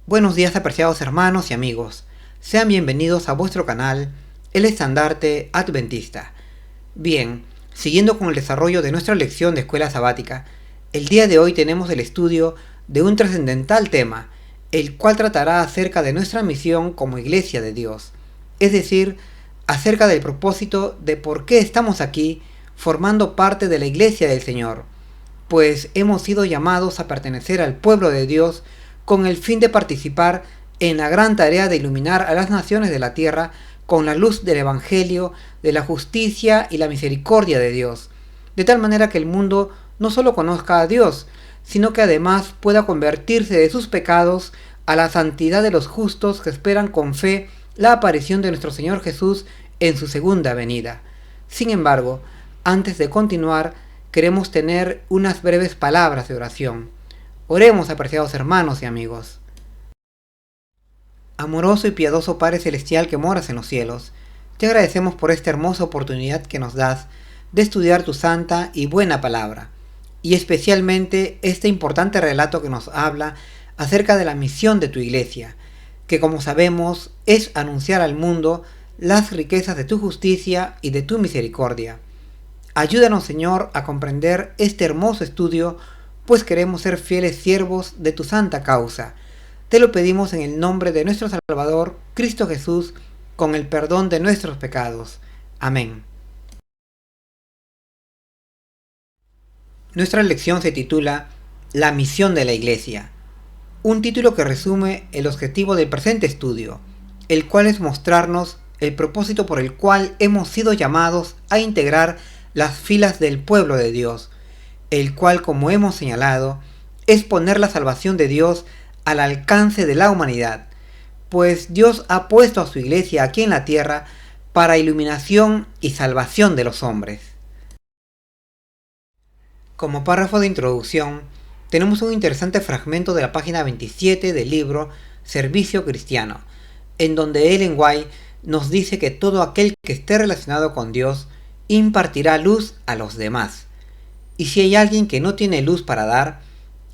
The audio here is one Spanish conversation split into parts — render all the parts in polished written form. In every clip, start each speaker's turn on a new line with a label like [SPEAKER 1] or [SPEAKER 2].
[SPEAKER 1] Buenos días, apreciados hermanos y amigos. Sean bienvenidos a vuestro canal, El Estandarte Adventista. Bien, siguiendo con el desarrollo de nuestra lección de escuela sabática, el día de hoy tenemos el estudio de un trascendental tema, el cual tratará acerca de nuestra misión como Iglesia de Dios, es decir, acerca del propósito de por qué estamos aquí formando parte de la Iglesia del Señor, pues hemos sido llamados a pertenecer al pueblo de Dios con el fin de participar en la gran tarea de iluminar a las naciones de la tierra con la luz del Evangelio, de la justicia y la misericordia de Dios, de tal manera que el mundo no solo conozca a Dios, sino que además pueda convertirse de sus pecados a la santidad de los justos que esperan con fe la aparición de nuestro Señor Jesús en su segunda venida. Sin embargo, antes de continuar, queremos tener unas breves palabras de oración. Oremos, apreciados hermanos y amigos. Amoroso y piadoso Padre Celestial que moras en los cielos, te agradecemos por esta hermosa oportunidad que nos das de estudiar tu santa y buena palabra, y especialmente este importante relato que nos habla acerca de la misión de tu iglesia, que como sabemos es anunciar al mundo las riquezas de tu justicia y de tu misericordia. Ayúdanos, Señor, a comprender este hermoso estudio, pues queremos ser fieles siervos de tu santa causa. Te lo pedimos en el nombre de nuestro Salvador, Cristo Jesús, con el perdón de nuestros pecados. Amén. Nuestra lección se titula La misión de la Iglesia, un título que resume el objetivo del presente estudio, el cual es mostrarnos el propósito por el cual hemos sido llamados a integrar las filas del pueblo de Dios, el cual, como hemos señalado, es poner la salvación de Dios al alcance de la humanidad, pues Dios ha puesto a su iglesia aquí en la tierra para iluminación y salvación de los hombres. Como párrafo de introducción, tenemos un interesante fragmento de la página 27 del libro Servicio Cristiano, en donde Ellen White nos dice que todo aquel que esté relacionado con Dios impartirá luz a los demás. Y si hay alguien que no tiene luz para dar,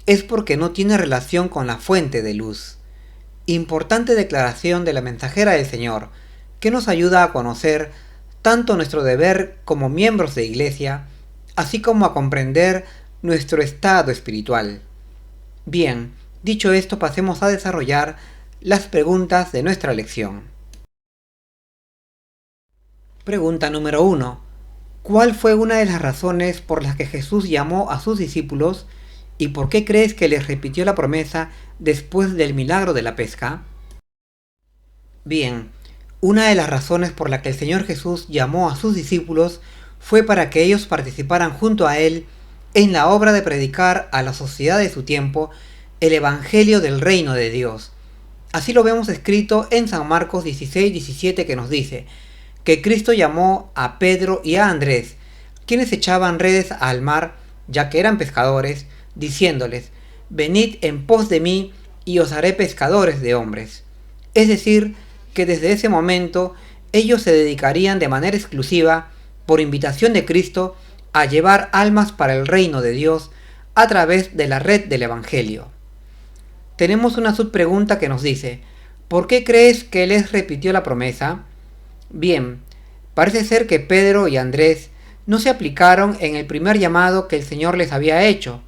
[SPEAKER 1] es porque no tiene relación con la fuente de luz. Importante declaración de la mensajera del Señor, que nos ayuda a conocer tanto nuestro deber como miembros de iglesia, así como a comprender nuestro estado espiritual. Bien, dicho esto, pasemos a desarrollar las preguntas de nuestra lección. Pregunta número 1. ¿Cuál fue una de las razones por las que Jesús llamó a sus discípulos y por qué crees que les repitió la promesa después del milagro de la pesca? Bien, una de las razones por la que el Señor Jesús llamó a sus discípulos fue para que ellos participaran junto a Él en la obra de predicar a la sociedad de su tiempo el Evangelio del Reino de Dios. Así lo vemos escrito en San Marcos 16:17, que nos dice que Cristo llamó a Pedro y a Andrés, quienes echaban redes al mar, ya que eran pescadores, diciéndoles: venid en pos de mí y os haré pescadores de hombres. Es decir, que desde ese momento ellos se dedicarían de manera exclusiva, por invitación de Cristo, a llevar almas para el reino de Dios a través de la red del Evangelio. Tenemos una subpregunta que nos dice: ¿por qué crees que les repitió la promesa? Bien, parece ser que Pedro y Andrés no se aplicaron en el primer llamado que el Señor les había hecho.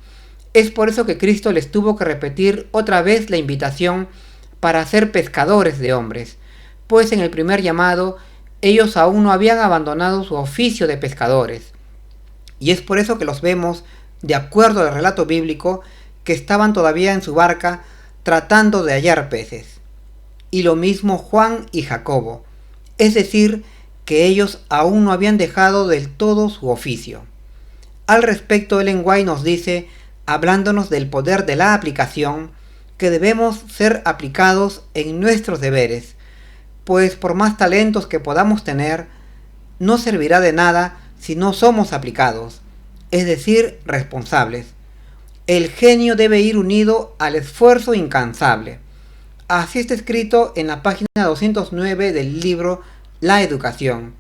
[SPEAKER 1] Es por eso que Cristo les tuvo que repetir otra vez la invitación para ser pescadores de hombres, pues en el primer llamado ellos aún no habían abandonado su oficio de pescadores. Y es por eso que los vemos, de acuerdo al relato bíblico, que estaban todavía en su barca tratando de hallar peces. Y lo mismo Juan y Jacobo, es decir, que ellos aún no habían dejado del todo su oficio. Al respecto, Ellen White nos dice, hablándonos del poder de la aplicación, que debemos ser aplicados en nuestros deberes, pues por más talentos que podamos tener, no servirá de nada si no somos aplicados, es decir, responsables. El genio debe ir unido al esfuerzo incansable. Así está escrito en la página 209 del libro La Educación.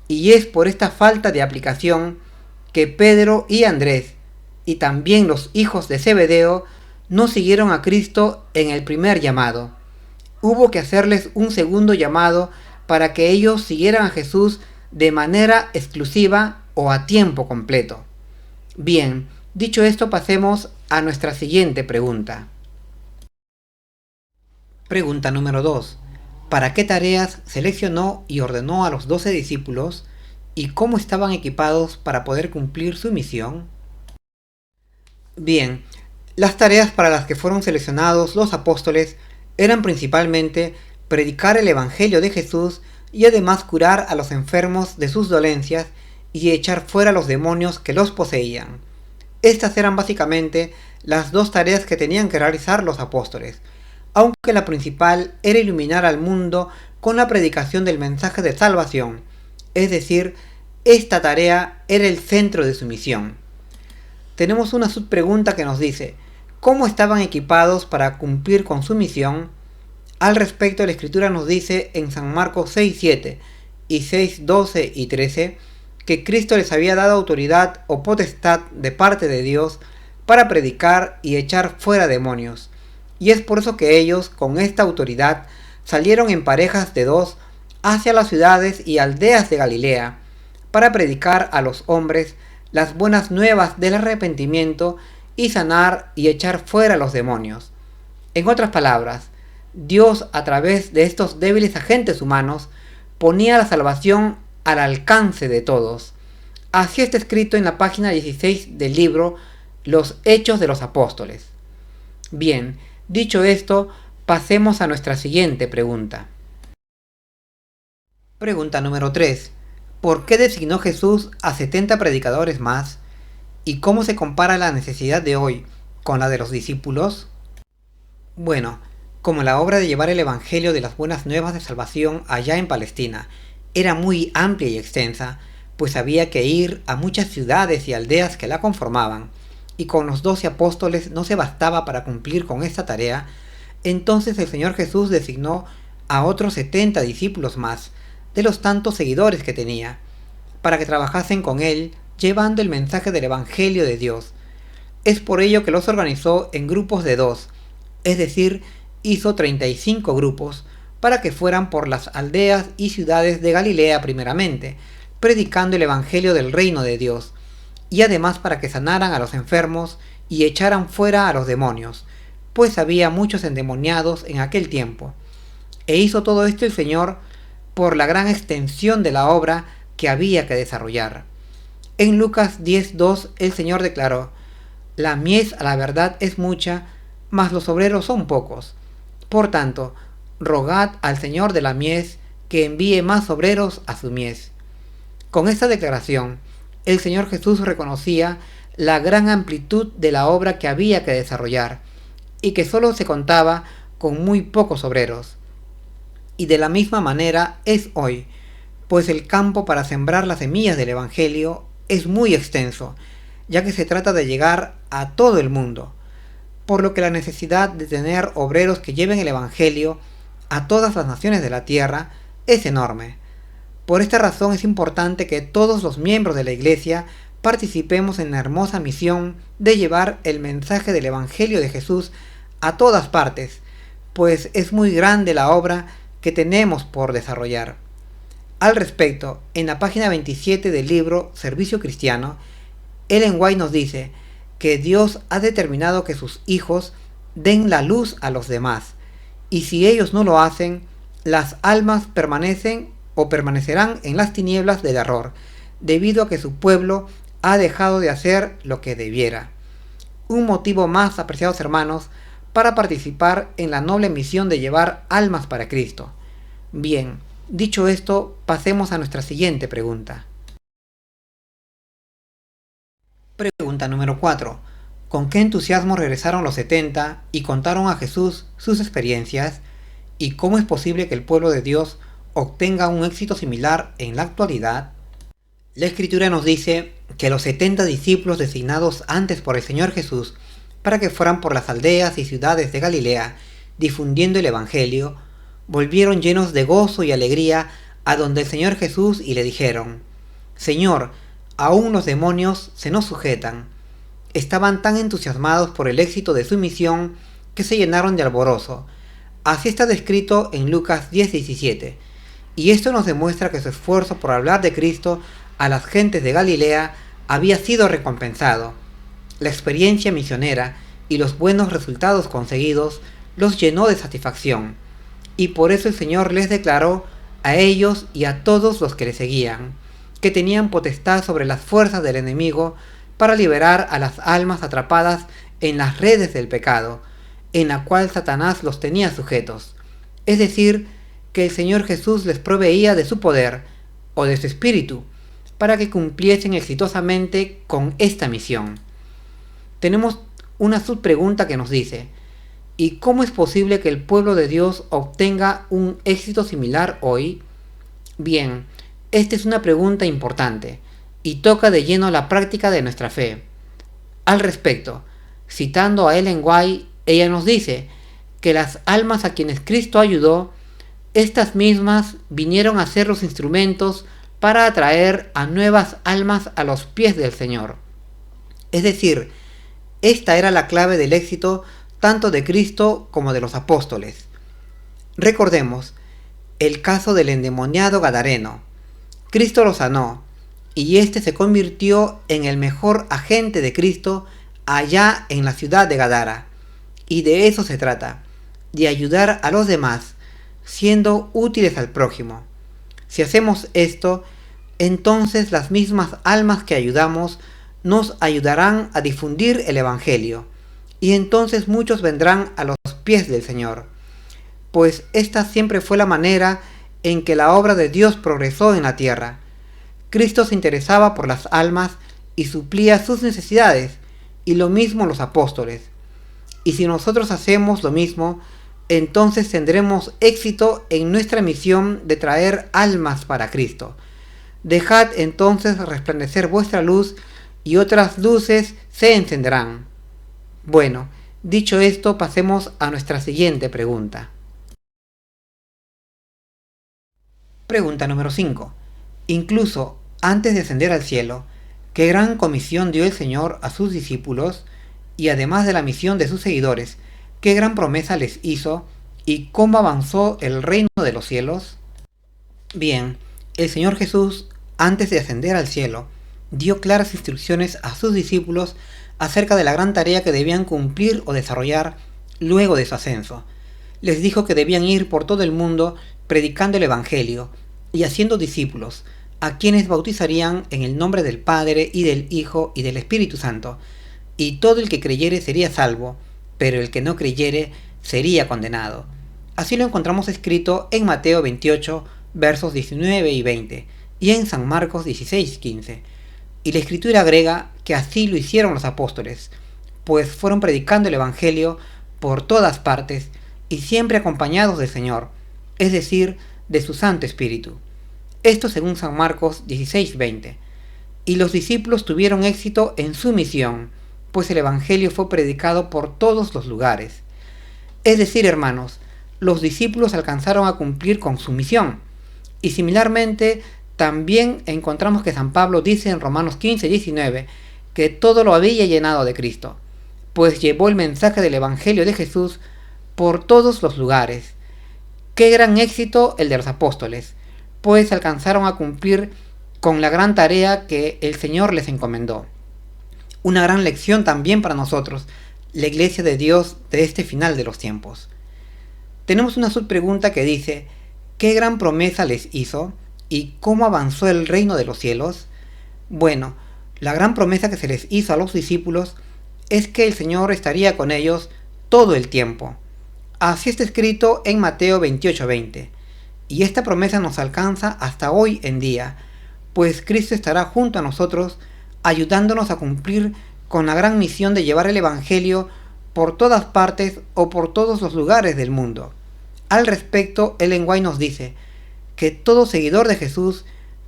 [SPEAKER 1] Y es por esta falta de aplicación que Pedro y Andrés, y también los hijos de Zebedeo, no siguieron a Cristo en el primer llamado. Hubo que hacerles un segundo llamado para que ellos siguieran a Jesús de manera exclusiva o a tiempo completo. Bien, dicho esto, pasemos a nuestra siguiente pregunta. Pregunta número 2. ¿Para qué tareas seleccionó y ordenó a los 12 discípulos y cómo estaban equipados para poder cumplir su misión? Bien, las tareas para las que fueron seleccionados los apóstoles eran principalmente predicar el Evangelio de Jesús y además curar a los enfermos de sus dolencias y echar fuera los demonios que los poseían. Estas eran básicamente las dos tareas que tenían que realizar los apóstoles, aunque la principal era iluminar al mundo con la predicación del mensaje de salvación, es decir, esta tarea era el centro de su misión. Tenemos una subpregunta que nos dice, ¿cómo estaban equipados para cumplir con su misión? Al respecto, la Escritura nos dice en San Marcos 6:7 y 6:12 y 13 que Cristo les había dado autoridad o potestad de parte de Dios para predicar y echar fuera demonios. Y es por eso que ellos, con esta autoridad, salieron en parejas de 2 hacia las ciudades y aldeas de Galilea, para predicar a los hombres las buenas nuevas del arrepentimiento y sanar y echar fuera los demonios. En otras palabras, Dios, a través de estos débiles agentes humanos, ponía la salvación al alcance de todos. Así está escrito en la página 16 del libro Los Hechos de los Apóstoles. Bien, dicho esto, pasemos a nuestra siguiente pregunta. Pregunta número 3. ¿Por qué designó Jesús a 70 predicadores más? ¿Y cómo se compara la necesidad de hoy con la de los discípulos? Bueno, como la obra de llevar el Evangelio de las buenas nuevas de salvación allá en Palestina era muy amplia y extensa, pues había que ir a muchas ciudades y aldeas que la conformaban, y con los 12 apóstoles no se bastaba para cumplir con esta tarea, entonces el Señor Jesús designó a otros 70 discípulos más, de los tantos seguidores que tenía, para que trabajasen con él, llevando el mensaje del Evangelio de Dios. Es por ello que los organizó en grupos de 2, es decir, hizo 35 grupos, para que fueran por las aldeas y ciudades de Galilea primeramente, predicando el Evangelio del reino de Dios, y además para que sanaran a los enfermos y echaran fuera a los demonios, pues había muchos endemoniados en aquel tiempo. E hizo todo esto el Señor por la gran extensión de la obra que había que desarrollar. En Lucas 10:2 el Señor declaró, «La mies a la verdad es mucha, mas los obreros son pocos. Por tanto, rogad al Señor de la mies que envíe más obreros a su mies». Con esta declaración, el Señor Jesús reconocía la gran amplitud de la obra que había que desarrollar, y que solo se contaba con muy pocos obreros. Y de la misma manera es hoy, pues el campo para sembrar las semillas del Evangelio es muy extenso, ya que se trata de llegar a todo el mundo, por lo que la necesidad de tener obreros que lleven el Evangelio a todas las naciones de la tierra es enorme. Por esta razón es importante que todos los miembros de la Iglesia participemos en la hermosa misión de llevar el mensaje del Evangelio de Jesús a todas partes, pues es muy grande la obra que tenemos por desarrollar. Al respecto, en la página 27 del libro Servicio Cristiano, Ellen White nos dice que Dios ha determinado que sus hijos den la luz a los demás, y si ellos no lo hacen, las almas permanecen o permanecerán en las tinieblas del error, debido a que su pueblo ha dejado de hacer lo que debiera. Un motivo más, apreciados hermanos, para participar en la noble misión de llevar almas para Cristo. Bien, dicho esto, pasemos a nuestra siguiente pregunta. Pregunta número 4. ¿Con qué entusiasmo regresaron los 70 y contaron a Jesús sus experiencias? ¿Y cómo es posible que el pueblo de Dios obtenga un éxito similar en la actualidad? La Escritura nos dice que los 70 discípulos designados antes por el Señor Jesús para que fueran por las aldeas y ciudades de Galilea, difundiendo el Evangelio, volvieron llenos de gozo y alegría a donde el Señor Jesús y le dijeron, «Señor, aún los demonios se nos sujetan». estaban tan entusiasmados por el éxito de su misión que se llenaron de alborozo. Así está descrito en Lucas 10:17. Y esto nos demuestra que su esfuerzo por hablar de Cristo a las gentes de Galilea había sido recompensado. La experiencia misionera y los buenos resultados conseguidos los llenó de satisfacción, y por eso el Señor les declaró a ellos y a todos los que le seguían, que tenían potestad sobre las fuerzas del enemigo para liberar a las almas atrapadas en las redes del pecado, en la cual Satanás los tenía sujetos. Es decir, que el Señor Jesús les proveía de su poder, o de su espíritu, para que cumpliesen exitosamente con esta misión. Tenemos una subpregunta que nos dice: ¿y cómo es posible que el pueblo de Dios obtenga un éxito similar hoy? Bien, esta es una pregunta importante y toca de lleno la práctica de nuestra fe. Al respecto, citando a Ellen White, ella nos dice que las almas a quienes Cristo ayudó, estas mismas vinieron a ser los instrumentos para atraer a nuevas almas a los pies del Señor. Es decir, esta era la clave del éxito tanto de Cristo como de los apóstoles. Recordemos el caso del endemoniado gadareno. Cristo lo sanó, y éste se convirtió en el mejor agente de Cristo allá en la ciudad de Gadara. Y de eso se trata, de ayudar a los demás, siendo útiles al prójimo. Si hacemos esto, entonces las mismas almas que ayudamos nos ayudarán a difundir el Evangelio, y entonces muchos vendrán a los pies del Señor, pues esta siempre fue la manera en que la obra de Dios progresó en la tierra. Cristo se interesaba por las almas y suplía sus necesidades, y lo mismo los apóstoles. Y si nosotros hacemos lo mismo, entonces tendremos éxito en nuestra misión de traer almas para Cristo. Dejad entonces resplandecer vuestra luz, y otras luces se encenderán. Bueno, dicho esto, pasemos a nuestra siguiente pregunta. Pregunta número 5. Incluso antes de ascender al cielo, ¿qué gran comisión dio el Señor a sus discípulos? Y además de la misión de sus seguidores, ¿qué gran promesa les hizo? ¿Y cómo avanzó el reino de los cielos? Bien, el Señor Jesús, antes de ascender al cielo, dio claras instrucciones a sus discípulos acerca de la gran tarea que debían cumplir o desarrollar luego de su ascenso. Les dijo que debían ir por todo el mundo predicando el Evangelio y haciendo discípulos, a quienes bautizarían en el nombre del Padre y del Hijo y del Espíritu Santo, y todo el que creyere sería salvo, pero el que no creyere sería condenado. Así lo encontramos escrito en Mateo 28, versos 19 y 20, y en San Marcos 16, 15. Y la Escritura agrega que así lo hicieron los apóstoles, pues fueron predicando el Evangelio por todas partes y siempre acompañados del Señor, es decir, de su Santo Espíritu. Esto según San Marcos 16, 20. Y los discípulos tuvieron éxito en su misión, pues el Evangelio fue predicado por todos los lugares. Es decir, hermanos, los discípulos alcanzaron a cumplir con su misión. Y similarmente, también encontramos que San Pablo dice en Romanos 15, 19, que todo lo había llenado de Cristo, pues llevó el mensaje del Evangelio de Jesús por todos los lugares. Qué gran éxito el de los apóstoles, pues alcanzaron a cumplir con la gran tarea que el Señor les encomendó. Una gran lección también para nosotros, la Iglesia de Dios de este final de los tiempos. Tenemos una subpregunta que dice: ¿qué gran promesa les hizo? ¿Y cómo avanzó el reino de los cielos? Bueno, la gran promesa que se les hizo a los discípulos es que el Señor estaría con ellos todo el tiempo. Así está escrito en Mateo 28, 20. Y esta promesa nos alcanza hasta hoy en día, pues Cristo estará junto a nosotros, ayudándonos a cumplir con la gran misión de llevar el Evangelio por todas partes o por todos los lugares del mundo. Al respecto, Ellen White nos dice que todo seguidor de Jesús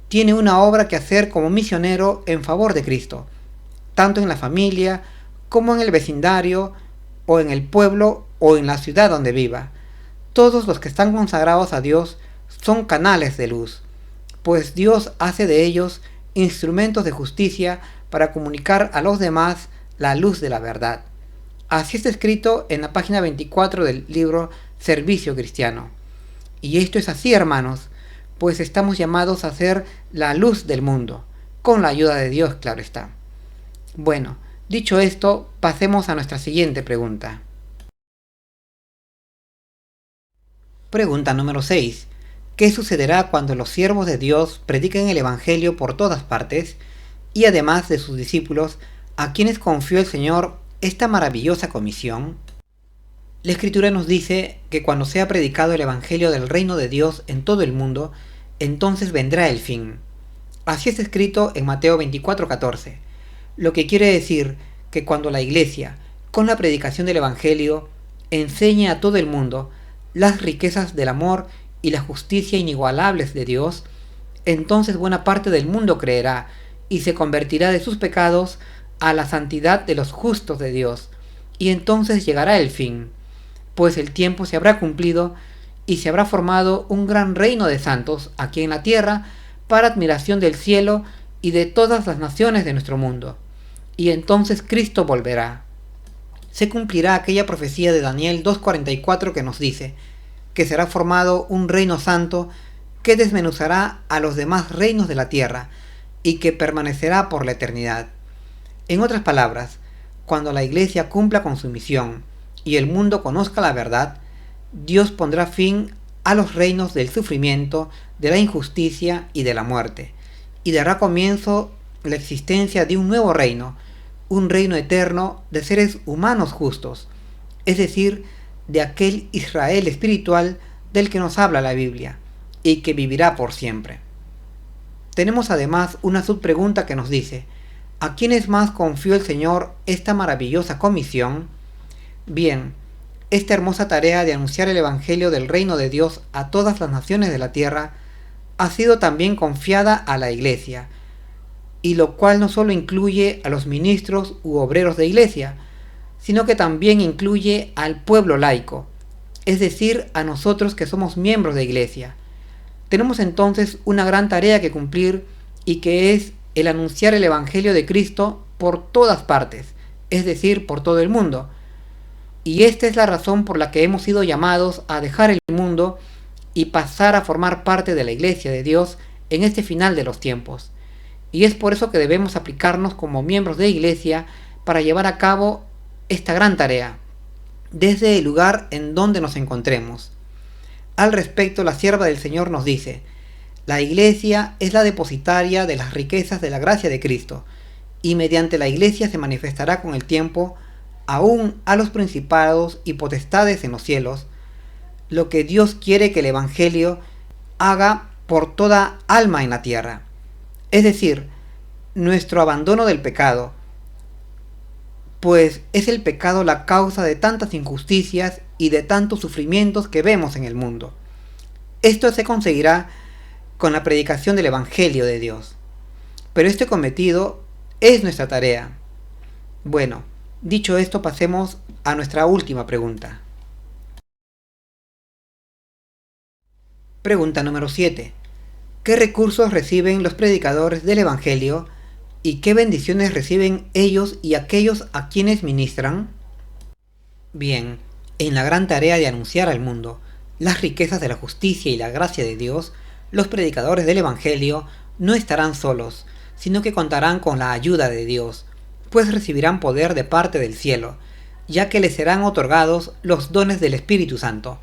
[SPEAKER 1] tiene una obra que hacer como misionero en favor de Cristo, tanto en la familia como en el vecindario, o en el pueblo o en la ciudad donde viva. Todos los que están consagrados a Dios son canales de luz, pues Dios hace de ellos instrumentos de justicia para comunicar a los demás la luz de la verdad. Así está escrito en la página 24 del libro Servicio Cristiano. Y esto es así, hermanos, pues estamos llamados a ser la luz del mundo, con la ayuda de Dios, claro está. Bueno, dicho esto, pasemos a nuestra siguiente pregunta. Pregunta número 6. ¿Qué sucederá cuando los siervos de Dios prediquen el Evangelio por todas partes y además de sus discípulos, a quienes confió el Señor esta maravillosa comisión? La Escritura nos dice que cuando sea predicado el Evangelio del reino de Dios en todo el mundo, entonces vendrá el fin. Así es escrito en Mateo 24:14, lo que quiere decir que cuando la Iglesia, con la predicación del Evangelio, enseñe a todo el mundo las riquezas del amor y la justicia inigualables de Dios, entonces buena parte del mundo creerá y se convertirá de sus pecados a la santidad de los justos de Dios, y entonces llegará el fin, pues el tiempo se habrá cumplido y se habrá formado un gran reino de santos aquí en la tierra para admiración del cielo y de todas las naciones de nuestro mundo. Y entonces Cristo volverá. Se cumplirá aquella profecía de Daniel 2:44 que nos dice que será formado un reino santo que desmenuzará a los demás reinos de la tierra y que permanecerá por la eternidad. En otras palabras, cuando la Iglesia cumpla con su misión y el mundo conozca la verdad, Dios pondrá fin a los reinos del sufrimiento, de la injusticia y de la muerte, y dará comienzo la existencia de un nuevo reino, un reino eterno de seres humanos justos, es decir, de aquel Israel espiritual del que nos habla la Biblia, y que vivirá por siempre. Tenemos además una subpregunta que nos dice: ¿a quiénes más confió el Señor esta maravillosa comisión? Bien, esta hermosa tarea de anunciar el Evangelio del reino de Dios a todas las naciones de la tierra ha sido también confiada a la Iglesia, y lo cual no solo incluye a los ministros u obreros de Iglesia, sino que también incluye al pueblo laico, es decir, a nosotros que somos miembros de Iglesia. Tenemos entonces una gran tarea que cumplir, y que es el anunciar el Evangelio de Cristo por todas partes, es decir, por todo el mundo. Y esta es la razón por la que hemos sido llamados a dejar el mundo y pasar a formar parte de la Iglesia de Dios en este final de los tiempos. Y es por eso que debemos aplicarnos como miembros de Iglesia para llevar a cabo esta gran tarea, desde el lugar en donde nos encontremos. Al respecto, la sierva del Señor nos dice: la Iglesia es la depositaria de las riquezas de la gracia de Cristo, y mediante la Iglesia se manifestará con el tiempo aún a los principados y potestades en los cielos, lo que Dios quiere que el Evangelio haga por toda alma en la tierra. Es decir, nuestro abandono del pecado, pues es el pecado la causa de tantas injusticias y de tantos sufrimientos que vemos en el mundo. Esto se conseguirá con la predicación del Evangelio de Dios. Pero este cometido es nuestra tarea. Bueno, dicho esto, pasemos a nuestra última pregunta. Pregunta número 7. ¿Qué recursos reciben los predicadores del Evangelio y qué bendiciones reciben ellos y aquellos a quienes ministran? Bien, en la gran tarea de anunciar al mundo las riquezas de la justicia y la gracia de Dios, los predicadores del Evangelio no estarán solos, sino que contarán con la ayuda de Dios, pues recibirán poder de parte del cielo, ya que les serán otorgados los dones del Espíritu Santo,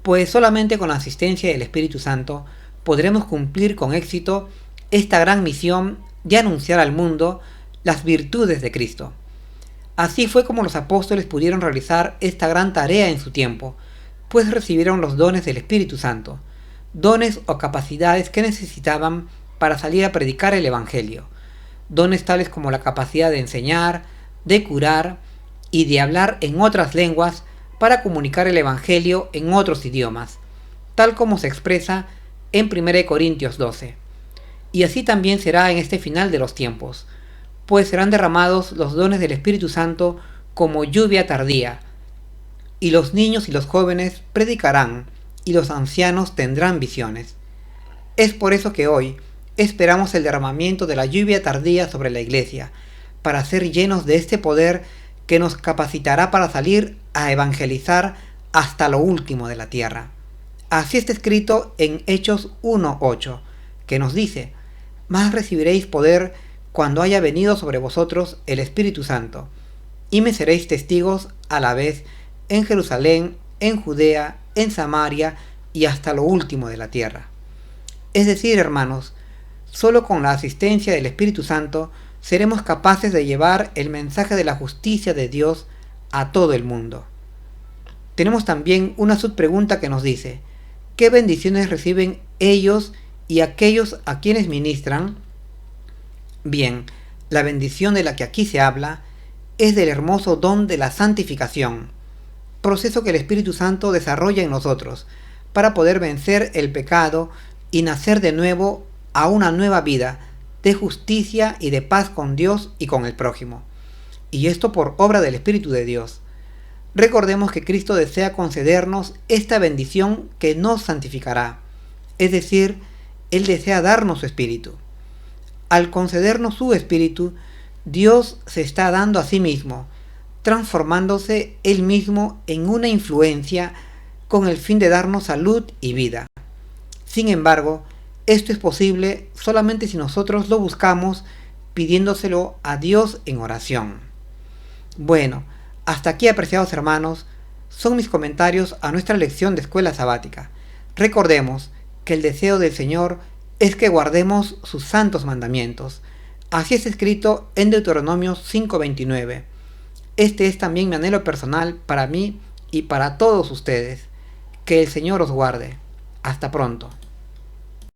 [SPEAKER 1] pues solamente con la asistencia del Espíritu Santo podremos cumplir con éxito esta gran misión de anunciar al mundo las virtudes de Cristo. Así fue como los apóstoles pudieron realizar esta gran tarea en su tiempo, pues recibieron los dones del Espíritu Santo, dones o capacidades que necesitaban para salir a predicar el Evangelio, dones tales como la capacidad de enseñar, de curar y de hablar en otras lenguas para comunicar el Evangelio en otros idiomas, tal como se expresa en 1 Corintios 12. Y así también será en este final de los tiempos, pues serán derramados los dones del Espíritu Santo como lluvia tardía, y los niños y los jóvenes predicarán, y los ancianos tendrán visiones. Es por eso que hoy esperamos el derramamiento de la lluvia tardía sobre la Iglesia, para ser llenos de este poder que nos capacitará para salir a evangelizar hasta lo último de la tierra. Así está escrito en Hechos 1:8, que nos dice: «Mas recibiréis poder cuando haya venido sobre vosotros el Espíritu Santo, y me seréis testigos a la vez en Jerusalén, en Judea, en Samaria y hasta lo último de la tierra». Es decir, hermanos, solo con la asistencia del Espíritu Santo seremos capaces de llevar el mensaje de la justicia de Dios a todo el mundo. Tenemos también una subpregunta que nos dice: ¿qué bendiciones reciben ellos y aquellos a quienes ministran? Bien, la bendición de la que aquí se habla es del hermoso don de la santificación, proceso que el Espíritu Santo desarrolla en nosotros para poder vencer el pecado y nacer de nuevo a una nueva vida de justicia y de paz con Dios y con el prójimo. Y esto por obra del Espíritu de Dios. Recordemos que Cristo desea concedernos esta bendición que nos santificará, es decir, Él desea darnos su Espíritu. Al concedernos su Espíritu, Dios se está dando a sí mismo, transformándose Él mismo en una influencia con el fin de darnos salud y vida. Sin embargo, esto es posible solamente si nosotros lo buscamos pidiéndoselo a Dios en oración. Bueno, hasta aquí, apreciados hermanos, son mis comentarios a nuestra lección de escuela sabática. Recordemos que el deseo del Señor es que guardemos sus santos mandamientos. Así es escrito en Deuteronomio 5:29. Este es también mi anhelo personal para mí y para todos ustedes. Que el Señor os guarde. Hasta pronto.